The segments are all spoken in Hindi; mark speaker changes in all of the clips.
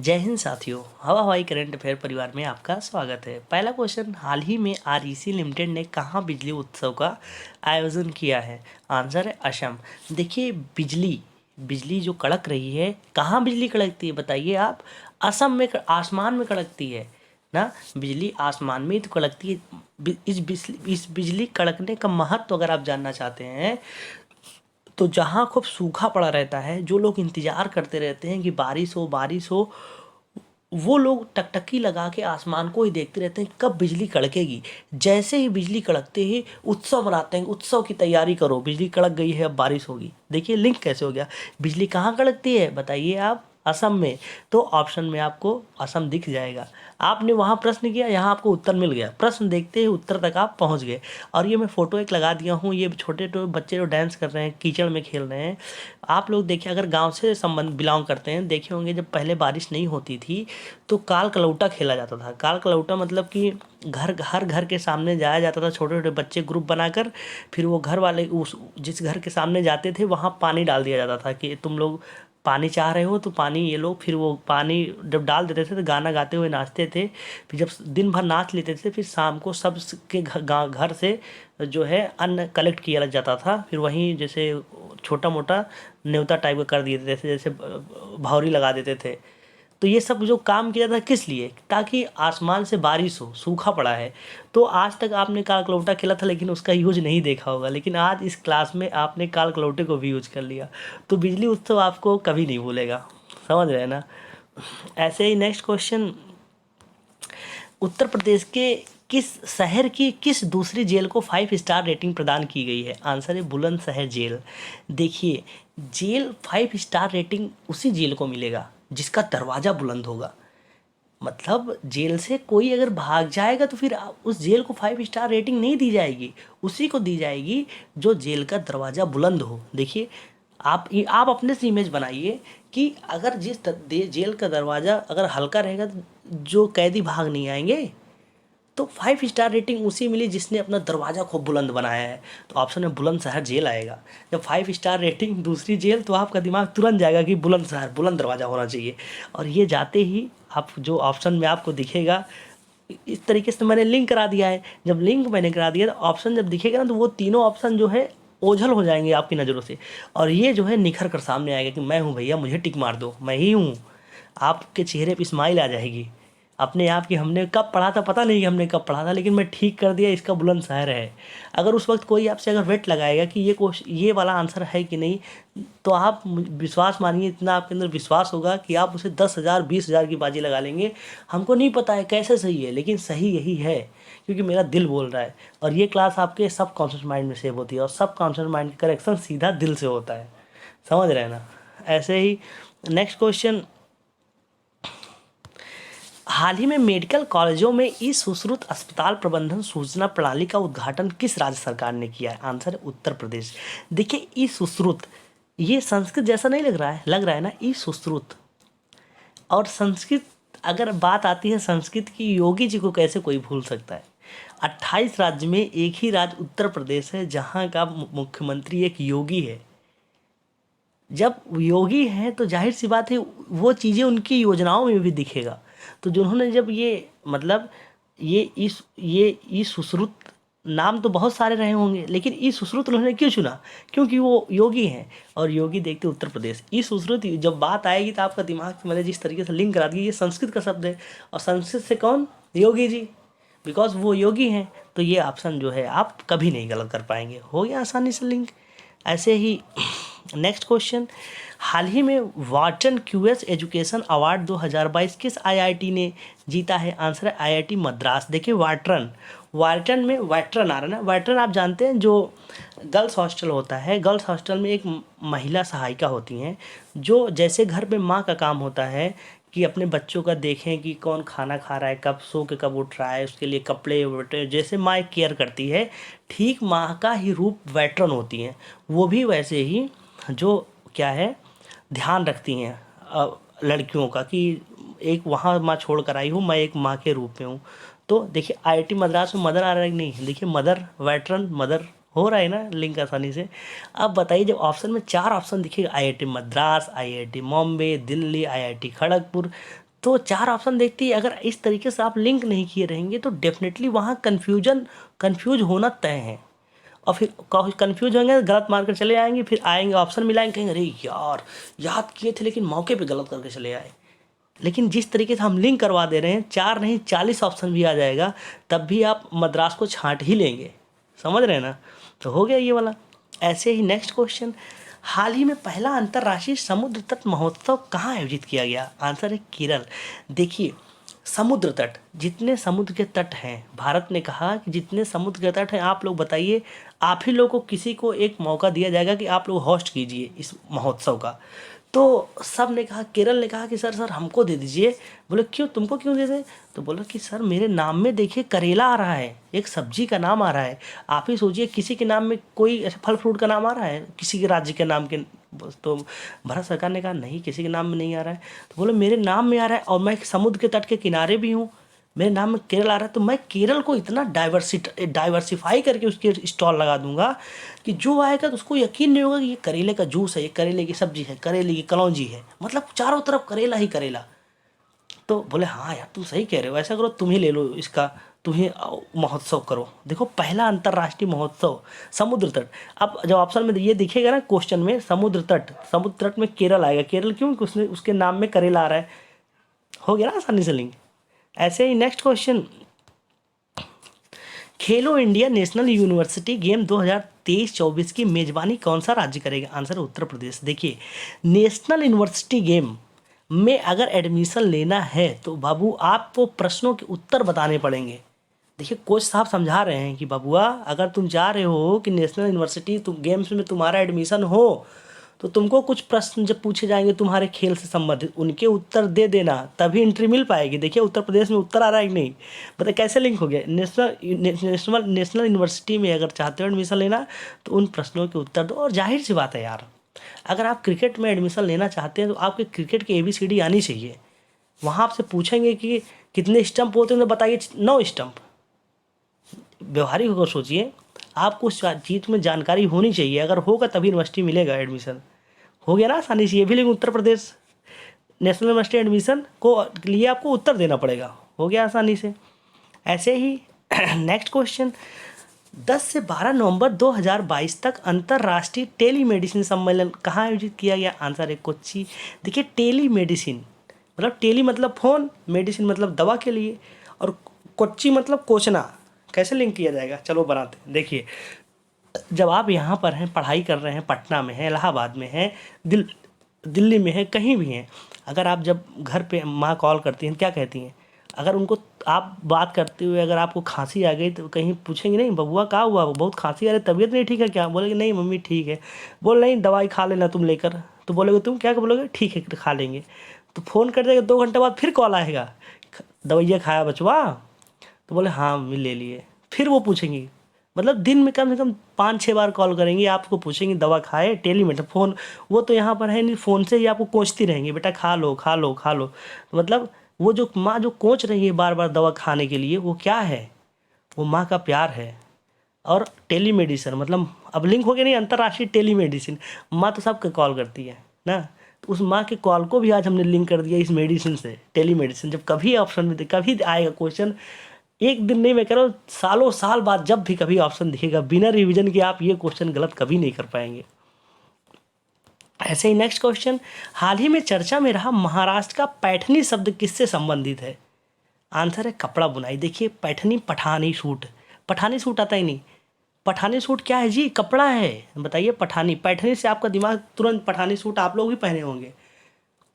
Speaker 1: जय हिंद साथियों, हवा हवाई करंट अफेयर परिवार में आपका स्वागत है। पहला क्वेश्चन, हाल ही में आरईसी लिमिटेड ने कहाँ बिजली उत्सव का आयोजन किया है? आंसर है असम। देखिए, बिजली जो कड़क रही है, कहाँ बिजली कड़कती है बताइए आप? असम में, आसमान में कड़कती है ना। बिजली आसमान में ही तो कड़कती है। इस बिजली कड़कने का महत्व अगर आप जानना चाहते हैं तो जहाँ खूब सूखा पड़ा रहता है, जो लोग इंतज़ार करते रहते हैं कि बारिश हो, वो लोग टकटकी लगा के आसमान को ही देखते रहते हैं कब बिजली कड़केगी। जैसे ही बिजली कड़कते ही उत्सव मनाते हैं, उत्सव की तैयारी करो, बिजली कड़क गई है, अब बारिश होगी। देखिए लिंक कैसे हो गया। बिजली कहाँ कड़कती है बताइए आप? असम में। तो ऑप्शन में आपको असम दिख जाएगा। आपने वहाँ प्रश्न किया, यहाँ आपको उत्तर मिल गया। प्रश्न देखते ही उत्तर तक आप पहुँच गए। और ये मैं फ़ोटो एक लगा दिया हूँ, ये छोटे बच्चे जो डांस कर रहे हैं, कीचड़ में खेल रहे हैं। आप लोग देखिए, अगर गांव से संबंध बिलोंग करते हैं, देखे होंगे जब पहले बारिश नहीं होती थी तो काल कलौटा खेला जाता था। काल कलौटा मतलब कि हर घर के सामने जाया जाता था, छोटे छोटे बच्चे ग्रुप बनाकर। फिर वो घर वाले उस जिस घर के सामने जाते थे वहाँ पानी डाल दिया जाता था कि तुम लोग पानी चाह रहे हो तो पानी ये लो। फिर वो पानी जब डाल देते थे तो गाना गाते हुए नाचते थे। फिर जब दिन भर नाच लेते थे, फिर शाम को सब के घर से जो है अन्न कलेक्ट किया जाता था। फिर वहीं जैसे छोटा मोटा न्योता टाइप का कर दिए थे, जैसे भौरी लगा देते थे। तो ये सब जो काम किया था किस लिए? ताकि आसमान से बारिश हो, सूखा पड़ा है। तो आज तक आपने काल कलौटा खेला था लेकिन उसका यूज नहीं देखा होगा, लेकिन आज इस क्लास में आपने काल कलौटे को भी यूज कर लिया। तो बिजली उत्सव आपको कभी नहीं भूलेगा। समझ रहे हैं ना? ऐसे ही नेक्स्ट क्वेश्चन, उत्तर प्रदेश के किस शहर की किस दूसरी जेल को 5 स्टार रेटिंग प्रदान की गई है? आंसर है बुलंदशहर जेल। देखिए, जेल 5 स्टार रेटिंग उसी जेल को मिलेगा जिसका दरवाज़ा बुलंद होगा। मतलब जेल से कोई अगर भाग जाएगा तो फिर उस जेल को 5 स्टार रेटिंग नहीं दी जाएगी, उसी को दी जाएगी जो जेल का दरवाज़ा बुलंद हो। देखिए, आप अपने से इमेज बनाइए कि अगर जेल का दरवाज़ा अगर हल्का रहेगा तो जो कैदी भाग नहीं आएंगे। तो 5 स्टार रेटिंग उसी मिली जिसने अपना दरवाज़ा खूब बुलंद बनाया है। तो ऑप्शन में बुलंदशहर जेल आएगा। जब 5 स्टार रेटिंग दूसरी जेल, तो आपका दिमाग तुरंत जाएगा कि बुलंदशहर, बुलंद दरवाज़ा होना चाहिए। और ये जाते ही आप जो ऑप्शन में आपको दिखेगा, इस तरीके से मैंने लिंक करा दिया है। जब लिंक मैंने करा दिया तो ऑप्शन जब दिखेगा ना, तो वो तीनों ऑप्शन जो है ओझल हो जाएंगे आपकी नज़रों से। और ये जो है निखर कर सामने आएगा कि मैं हूँ भैया, मुझे टिक मार दो, मैं ही हूँ। आपके चेहरे पे स्माइल आ जाएगी अपने आप की। हमने कब पढ़ा था पता नहीं, कि हमने कब पढ़ा था, लेकिन मैं ठीक कर दिया, इसका बुलंदशहर है। अगर उस वक्त कोई आपसे अगर वेट लगाएगा कि ये वाला आंसर है कि नहीं, तो आप विश्वास मानिए, इतना आपके अंदर विश्वास होगा कि आप उसे 10,000 20,000 की बाजी लगा लेंगे। हमको नहीं पता है कैसे सही है, लेकिन सही यही है क्योंकि मेरा दिल बोल रहा है। और ये क्लास आपके सब कॉन्शियस माइंड में सेव होती है, और सब कॉन्शियस माइंड का करेक्शन सीधा दिल से होता है। समझ रहे हैं ना? ऐसे ही नेक्स्ट क्वेश्चन, हाल ही में मेडिकल कॉलेजों में ई सुश्रुत अस्पताल प्रबंधन सूचना प्रणाली का उद्घाटन किस राज्य सरकार ने किया है? आंसर है उत्तर प्रदेश। देखिए, ई सुश्रुत, ये संस्कृत जैसा नहीं लग रहा है ना, ई सुश्रुत। और संस्कृत, अगर बात आती है संस्कृत की, योगी जी को कैसे कोई भूल सकता है? 28 राज्य में एक ही राज्य उत्तर प्रदेश है जहाँ का मुख्यमंत्री एक योगी है। जब योगी हैं तो जाहिर सी बात है वो चीज़ें उनकी योजनाओं में भी दिखेगा। तो जिन्होंने जब ये मतलब ये ई सुश्रुत, नाम तो बहुत सारे रहे होंगे लेकिन ई सुश्रुत उन्होंने क्यों चुना? क्योंकि वो योगी हैं, और योगी देखते उत्तर प्रदेश। ई सुश्रुत जब बात आएगी तो आपका दिमाग से मैंने जिस तरीके से लिंक करा दिया, ये संस्कृत का शब्द है, और संस्कृत से कौन? योगी जी, बिकॉज वो योगी हैं। तो ये ऑप्शन जो है आप कभी नहीं गलत कर पाएंगे। हो गया आसानी से लिंक। ऐसे ही नेक्स्ट क्वेश्चन, हाल ही में वाटन क्यूएस एजुकेशन अवार्ड 2022 किस आईआईटी ने जीता है? आंसर है आईआईटी मद्रास। देखिए, वाटन में वाटरन आ रहा है ना। वाटरन आप जानते हैं, जो गर्ल्स हॉस्टल होता है, गर्ल्स हॉस्टल में एक महिला सहायिका होती हैं, जो जैसे घर पे माँ का काम होता है कि अपने बच्चों का देखें कि कौन खाना खा रहा है, कब सो के कब उठ रहा है, उसके लिए कपड़े वपड़े, जैसे माँ एक केयर करती है, ठीक माँ का ही रूप वेटरन होती हैं। वो भी वैसे ही जो क्या है, ध्यान रखती हैं लड़कियों का, कि एक वहाँ माँ छोड़ कर आई हूँ, मैं एक माँ के रूप में हूँ। तो देखिए, आईआईटी मद्रास में मदर आ रहा है कि नहीं? देखिए, मदर वेटरन, मदर हो रहा है ना लिंक आसानी से। अब बताइए, जब ऑप्शन में 4 ऑप्शन दिखेगा, IIT Madras, IIT Bombay, Delhi, IIT Kharagpur, तो 4 ऑप्शन देखती है, अगर इस तरीके से आप लिंक नहीं किए रहेंगे तो डेफिनेटली वहाँ कन्फ्यूज होना तय है। और फिर कन्फ्यूज होंगे, गलत मार कर चले आएंगे, फिर आएंगे ऑप्शन मिलाएंगे, कहेंगे अरे यार याद किए थे लेकिन मौके पे गलत करके चले आए। लेकिन जिस तरीके से हम लिंक करवा दे रहे हैं, 4 नहीं 40 ऑप्शन भी आ जाएगा, तब भी आप मद्रास को छांट ही लेंगे। समझ रहे हैं ना? तो हो गया ये वाला। ऐसे ही नेक्स्ट क्वेश्चन, हाल ही में पहला अंतर्राष्ट्रीय समुद्र तट महोत्सव कहाँ आयोजित किया गया? आंसर है केरल। देखिए, समुद्र तट, जितने समुद्र के तट हैं, भारत ने कहा कि जितने समुद्र के तट हैं आप लोग बताइए, आप ही लोग को किसी को एक मौका दिया जाएगा कि आप लोग होस्ट कीजिए इस महोत्सव का। तो सब ने कहा, केरल ने कहा कि सर हमको दे दीजिए। बोले क्यों, तुमको क्यों दे दें? तो बोला कि सर मेरे नाम में देखिए करेला आ रहा है, एक सब्जी का नाम आ रहा है। आप ही सोचिए, किसी के नाम में कोई ऐसे फल फ्रूट का नाम आ रहा है किसी के राज्य के नाम के? तो भारत सरकार ने कहा नहीं, किसी के नाम में नहीं आ रहा है। तो बोले मेरे नाम में आ रहा है और मैं समुद्र के तट के किनारे भी हूँ, मेरे नाम में केरल आ रहा है, तो मैं केरल को इतना डाइवर्सिफाई करके उसके स्टॉल लगा दूंगा कि जो आएगा तो उसको यकीन नहीं होगा कि ये करेले का जूस है, ये करेले की सब्जी है, करेले की कलौंजी है, मतलब चारों तरफ करेला ही करेला। तो बोले हाँ यार तुम सही कह रहे हो, ऐसा करो तुम ही ले लो इसका, तुम ही महोत्सव करो। देखो, पहला अंतर्राष्ट्रीय महोत्सव समुद्र तट। अब जब ऑप्शन में ये दिखेगा ना क्वेश्चन में समुद्र तट में केरल आएगा। केरल क्यों? उसने उसके नाम में करेला आ रहा है। हो गया ना आसानी से लिंक। ऐसे ही नेक्स्ट क्वेश्चन, खेलो इंडिया नेशनल यूनिवर्सिटी गेम 2023-24 की मेजबानी कौन सा राज्य करेगा? आंसर है उत्तर प्रदेश। देखिए, नेशनल यूनिवर्सिटी गेम में अगर एडमिशन लेना है तो बाबू आपको प्रश्नों के उत्तर बताने पड़ेंगे। देखिए, कोच साहब समझा रहे हैं कि बाबूआ, अगर तुम चाह रहे हो कि नेशनल यूनिवर्सिटी गेम्स में तुम्हारा एडमिशन हो तो तुमको कुछ प्रश्न जब पूछे जाएंगे तुम्हारे खेल से संबंधित, उनके उत्तर दे देना, तभी एंट्री मिल पाएगी। देखिए, उत्तर प्रदेश में उत्तर आ रहा है कि नहीं, बताइए कैसे लिंक हो गया? नेशनल यूनिवर्सिटी में अगर चाहते हो एडमिशन लेना तो उन प्रश्नों के उत्तर दो। और जाहिर सी बात है यार, अगर आप क्रिकेट में एडमिशन लेना चाहते हैं तो आपके क्रिकेट की ABCD आनी चाहिए। वहाँ आपसे पूछेंगे कि कितने स्टंप होते हैं, तो बताइए 9 स्टंप। व्यवहारिक होकर सोचिए, आपको उस चीज़ में जानकारी होनी चाहिए, अगर होगा तभी यूनिवर्सिटी मिलेगा एडमिशन। हो गया ना आसानी से। ये भी, लेकिन Uttar Pradesh national university admission को लिए आपको उत्तर देना पड़ेगा। हो गया आसानी से। ऐसे ही नेक्स्ट क्वेश्चन, 10 से 12 नवंबर 2022 तक अंतर्राष्ट्रीय टेलीमेडिसिन सम्मेलन कहाँ आयोजित किया गया? आंसर है कोच्चि। देखिए, टेलीमेडिसिन मतलब टेली मतलब फ़ोन, मेडिसिन मतलब दवा के लिए, और कोच्चि मतलब कोचना। कैसे लिंक किया जाएगा? चलो बनाते हैं। देखिए, जब आप यहाँ पर हैं, पढ़ाई कर रहे हैं, पटना में हैं, इलाहाबाद में हैं, दिल्ली में हैं, कहीं भी हैं, अगर आप जब घर पे माँ कॉल करती हैं क्या कहती हैं? अगर उनको आप बात करते हुए अगर आपको खांसी आ गई तो कहीं पूछेंगे नहीं बबुआ क्या हुआ, बहुत खांसी आ रही, तबीयत नहीं ठीक है क्या? बोलेंगे नहीं मम्मी ठीक है। बोल नहीं, दवाई खा लेना तुम लेकर। तो बोलोगे तुम क्या बोलोगे? ठीक है खा लेंगे। तो फ़ोन कर देगा, 2 घंटे बाद फिर कॉल आएगा, दवाइयाँ खाया बचवा? तो बोले हाँ मम्मी ले लिए। फिर वो पूछेंगी, मतलब दिन में कम से कम 5-6 बार कॉल करेंगी, आपको पूछेंगी दवा खाए, टेलीमेडिसिन फ़ोन। वो तो यहाँ पर है नहीं, फ़ोन से ही आपको कोचती रहेंगी, बेटा खा लो खा लो खा लो। तो मतलब वो जो माँ जो कोच रही है बार बार दवा खाने के लिए, वो क्या है? वो माँ का प्यार है। और टेलीमेडिसिन मतलब अब लिंक हो गया नहीं, अंतर्राष्ट्रीय टेलीमेडिसिन। माँ तो सबके कॉल करती है ना, तो उस माँ के कॉल को भी आज हमने लिंक कर दिया इस मेडिसिन से, टेलीमेडिसिन। जब कभी ऑप्शन में कभी आएगा क्वेश्चन, एक दिन नहीं मैं कह रहा हूँ, सालों साल बाद जब भी कभी ऑप्शन दिखेगा, बिना रिवीजन के आप ये क्वेश्चन गलत कभी नहीं कर पाएंगे। ऐसे ही नेक्स्ट क्वेश्चन, हाल ही में चर्चा में रहा महाराष्ट्र का पैठनी शब्द किससे संबंधित है? आंसर है कपड़ा बुनाई। देखिए, पैठनी पठानी सूट, पठानी सूट आता ही नहीं। पठानी सूट क्या है जी? कपड़ा है। बताइए, पठानी पैठनी से आपका दिमाग तुरंत पठानी सूट आप लोग भी पहने होंगे।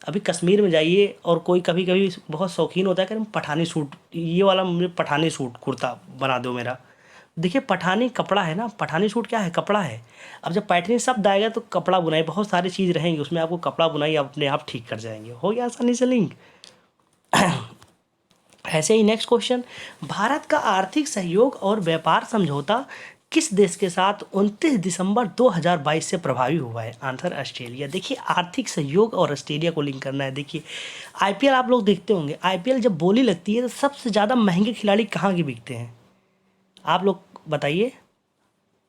Speaker 1: अभी कश्मीर में जाइए और कोई कभी कभी बहुत शौकीन होता है कि पठानी सूट, ये वाला मुझे पठानी सूट कुर्ता बना दो मेरा। देखिए, पठानी कपड़ा है ना, पठानी सूट क्या है? कपड़ा है। अब जब पैठनी शब्द आएगा तो कपड़ा बुनाई, बहुत सारी चीज़ रहेंगी उसमें, आपको कपड़ा बुनाई अपने आप ठीक कर जाएंगे। हो गया आसानी से लिंक। ऐसे ही नेक्स्ट क्वेश्चन, भारत का आर्थिक सहयोग और व्यापार समझौता किस देश के साथ 29 दिसंबर 2022 से प्रभावी हुआ है? Answer Australia. देखिए, आर्थिक सहयोग और ऑस्ट्रेलिया को लिंक करना है। देखिए, IPL आप लोग देखते होंगे, IPL जब बोली लगती है तो सबसे ज़्यादा महंगे खिलाड़ी कहाँ के बिकते हैं? आप लोग बताइए।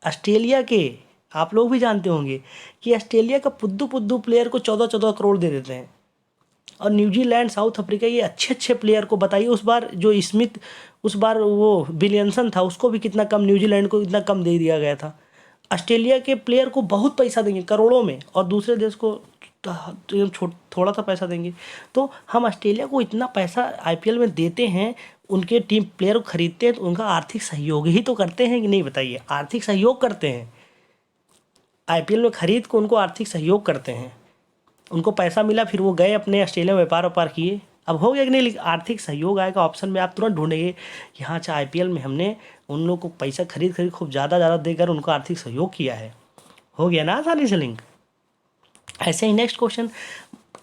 Speaker 1: ऑस्ट्रेलिया के। आप लोग भी जानते होंगे कि ऑस्ट्रेलिया का पुद्दू पुद्दू प्लेयर को 14-14 करोड़ दे देते हैं। और न्यूजीलैंड, साउथ अफ्रीका, ये अच्छे अच्छे प्लेयर को बताइए। उस बार जो स्मिथ, उस बार वो विलियमसन था, उसको भी कितना कम, न्यूजीलैंड को इतना कम दे दिया गया था। ऑस्ट्रेलिया के प्लेयर को बहुत पैसा देंगे, करोड़ों में, और दूसरे देश को थोड़ा सा पैसा देंगे। तो हम ऑस्ट्रेलिया को इतना पैसा आईपीएल में देते हैं, उनके टीम प्लेयर को खरीदते हैं, तो उनका आर्थिक सहयोग ही तो करते हैं कि नहीं, बताइए। आर्थिक सहयोग करते हैं, आईपीएल में खरीद को उनको आर्थिक सहयोग करते हैं। उनको पैसा मिला, फिर वो गए अपने ऑस्ट्रेलिया में व्यापार किए। अब हो गया कि नहीं, आर्थिक सहयोग आएगा ऑप्शन में, आप तुरंत ढूंढेंगे कि हाँ अच्छा आईपीएल में हमने उन लोगों को पैसा खरीद खूब ज़्यादा देकर उनको आर्थिक सहयोग किया है। हो गया ना आसानी से लिंक। ऐसे ही नेक्स्ट क्वेश्चन,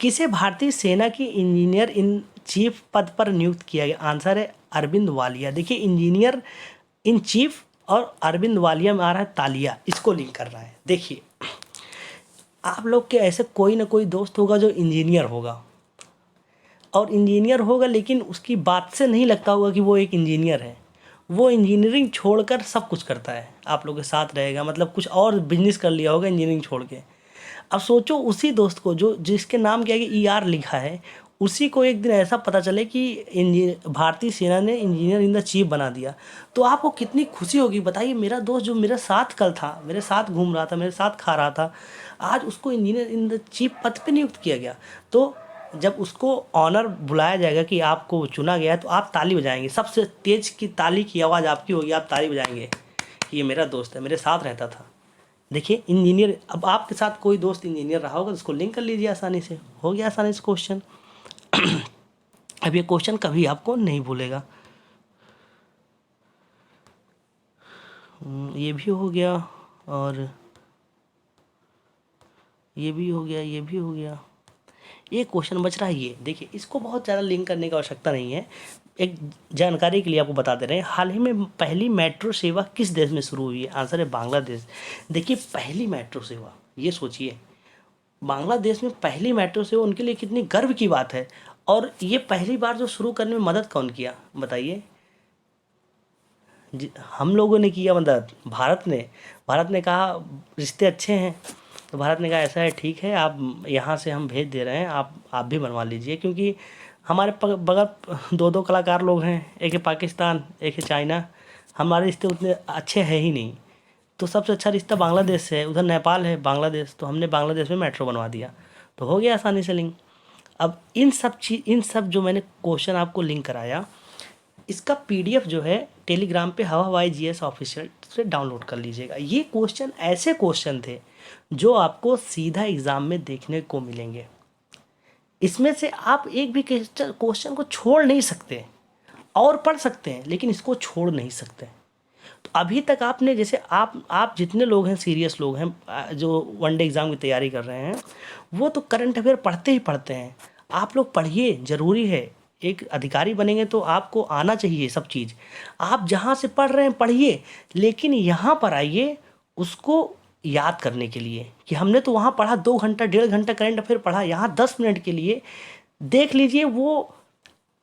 Speaker 1: किसे भारतीय सेना की इंजीनियर इन चीफ पद पर नियुक्त किया गया? आंसर है अरविंद वालिया। देखिए इंजीनियर इन चीफ और अरविंद वालिया में आ रहा है तालिया, इसको लिंक कर रहा है। देखिए आप लोग के ऐसे कोई ना कोई दोस्त होगा जो इंजीनियर होगा, और इंजीनियर होगा लेकिन उसकी बात से नहीं लगता होगा कि वो एक इंजीनियर है। वो इंजीनियरिंग छोड़कर सब कुछ करता है, आप लोग के साथ रहेगा, मतलब कुछ और बिजनेस कर लिया होगा इंजीनियरिंग छोड़ के। अब सोचो उसी दोस्त को जो जिसके नाम के आगे ER लिखा है, उसी को एक दिन ऐसा पता चले कि भारतीय सेना ने इंजीनियर इन द चीफ बना दिया, तो आपको कितनी खुशी होगी बताइए। मेरा दोस्त जो मेरे साथ कल था, मेरे साथ घूम रहा था, मेरे साथ खा रहा था, आज उसको इंजीनियर इन द चीफ पद पे नियुक्त किया गया। तो जब उसको ऑनर बुलाया जाएगा कि आपको चुना गया है, तो आप ताली बजाएंगे, सबसे तेज की ताली की आवाज़ आपकी होगी, आप ताली बजाएंगे कि ये मेरा दोस्त है, मेरे साथ रहता था। देखिए इंजीनियर, अब आपके साथ कोई दोस्त इंजीनियर रहा होगा तो उसको लिंक कर लीजिए आसानी से, हो गया आसानी से क्वेश्चन। अब ये क्वेश्चन कभी आपको नहीं भूलेगा। ये भी हो गया, और ये भी हो गया, ये भी हो गया। एक क्वेश्चन बच रहा है, ये देखिए, इसको बहुत ज़्यादा लिंक करने की आवश्यकता नहीं है, एक जानकारी के लिए आपको बता दे रहे हैं। हाल ही में पहली मेट्रो सेवा किस देश में शुरू हुई है? आंसर है बांग्लादेश। देखिए पहली मेट्रो सेवा, ये सोचिए, बांग्लादेश में पहली मेट्रो सेवा, उनके लिए कितनी गर्व की बात है। और ये पहली बार जो शुरू करने में मदद कौन किया बताइए? हम लोगों ने किया मदद, भारत ने कहा रिश्ते अच्छे हैं, तो भारत ने कहा ऐसा है ठीक है, आप यहाँ से हम भेज दे रहे हैं, आप भी बनवा लीजिए, क्योंकि हमारे बगल दो कलाकार लोग हैं, एक है पाकिस्तान, एक है चाइना, हमारे रिश्ते उतने अच्छे हैं ही नहीं। तो सबसे अच्छा रिश्ता बांग्लादेश से है, उधर नेपाल है, बांग्लादेश, तो हमने बांग्लादेश में मेट्रो बनवा दिया, तो हो गया आसानी से लिंक। अब इन सब जो मैंने क्वेश्चन आपको लिंक कराया, इसका PDF जो है टेलीग्राम पे हवा हवाई GS ऑफिशियल से डाउनलोड कर लीजिएगा। ये क्वेश्चन ऐसे क्वेश्चन थे जो आपको सीधा एग्ज़ाम में देखने को मिलेंगे। इसमें से आप एक भी क्वेश्चन को छोड़ नहीं सकते, और पढ़ सकते हैं लेकिन इसको छोड़ नहीं सकते। तो अभी तक आपने, जैसे आप जितने लोग हैं, सीरियस लोग हैं, जो वनडे एग्ज़ाम की तैयारी कर रहे हैं, वो तो करंट अफेयर पढ़ते ही पढ़ते हैं। आप लोग पढ़िए, ज़रूरी है, एक अधिकारी बनेंगे तो आपको आना चाहिए सब चीज़। आप जहाँ से पढ़ रहे हैं पढ़िए, लेकिन यहाँ पर आइए उसको याद करने के लिए, कि हमने तो वहाँ पढ़ा 2 घंटा 1.5 घंटा करंट अफेयर पढ़ा, यहाँ 10 मिनट के लिए देख लीजिए। वो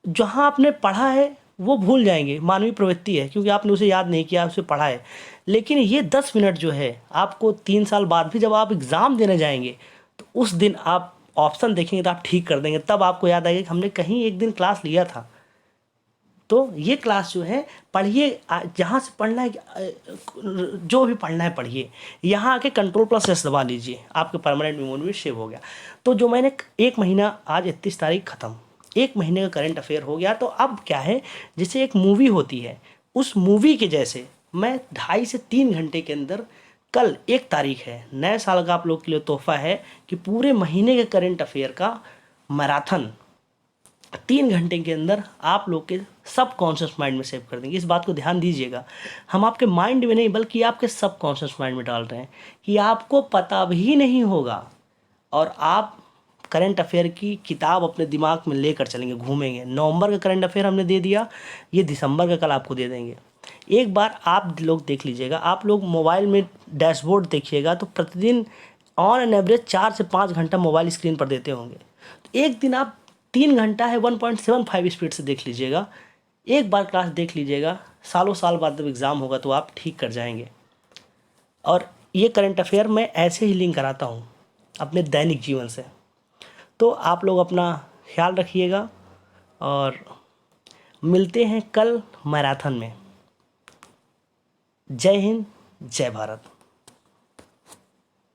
Speaker 1: जहाँ आपने पढ़ा है वो भूल जाएंगे, मानवीय प्रवृत्ति है, क्योंकि आपने उसे याद नहीं किया, उसे पढ़ा है। लेकिन ये 10 मिनट जो है, आपको 3 साल बाद भी जब आप एग्ज़ाम देने जाएंगे, तो उस दिन आप ऑप्शन देखेंगे तो आप ठीक कर देंगे, तब आपको याद आएगा कि हमने कहीं एक दिन क्लास लिया था। तो ये क्लास जो है पढ़िए, जहाँ से पढ़ना है, जो भी पढ़ना है पढ़िए, यहाँ आके Ctrl+S दबा लीजिए, आपके परमानेंट मेमोरी में सेव हो गया। तो जो मैंने 1 महीना, आज 31 तारीख ख़त्म, 1 महीने का करंट अफेयर हो गया। तो अब क्या है, जैसे एक मूवी होती है, उस मूवी के जैसे मैं 2.5 से 3 घंटे के अंदर, कल 1 तारीख है, नए साल का आप लोग के लिए तोहफा है कि पूरे महीने के करंट अफेयर का मैराथन 3 घंटे के अंदर आप लोग के सब कॉन्शियस माइंड में सेव कर देंगे। इस बात को ध्यान दीजिएगा, हम आपके माइंड में नहीं बल्कि आपके सब कॉन्शियस माइंड में डाल रहे हैं, कि आपको पता भी नहीं होगा, और आप करंट अफेयर की किताब अपने दिमाग में लेकर चलेंगे, घूमेंगे। नवंबर का करंट अफेयर हमने दे दिया, ये दिसंबर का कल आपको दे देंगे। एक बार आप लोग देख लीजिएगा, आप लोग मोबाइल में डैशबोर्ड देखिएगा तो प्रतिदिन ऑन एन एवरेज 4 से 5 घंटा मोबाइल स्क्रीन पर देते होंगे। तो एक दिन आप 3 घंटा है 1.75 स्पीड से देख लीजिएगा, एक बार क्लास देख लीजिएगा, सालों साल बाद जब एग्ज़ाम होगा तो आप ठीक कर जाएंगे। और ये करंट अफेयर मैं ऐसे ही लिंक कराता हूँ अपने दैनिक जीवन से। तो आप लोग अपना ख्याल रखिएगा और मिलते हैं कल मैराथन में। जय हिंद, जय भारत।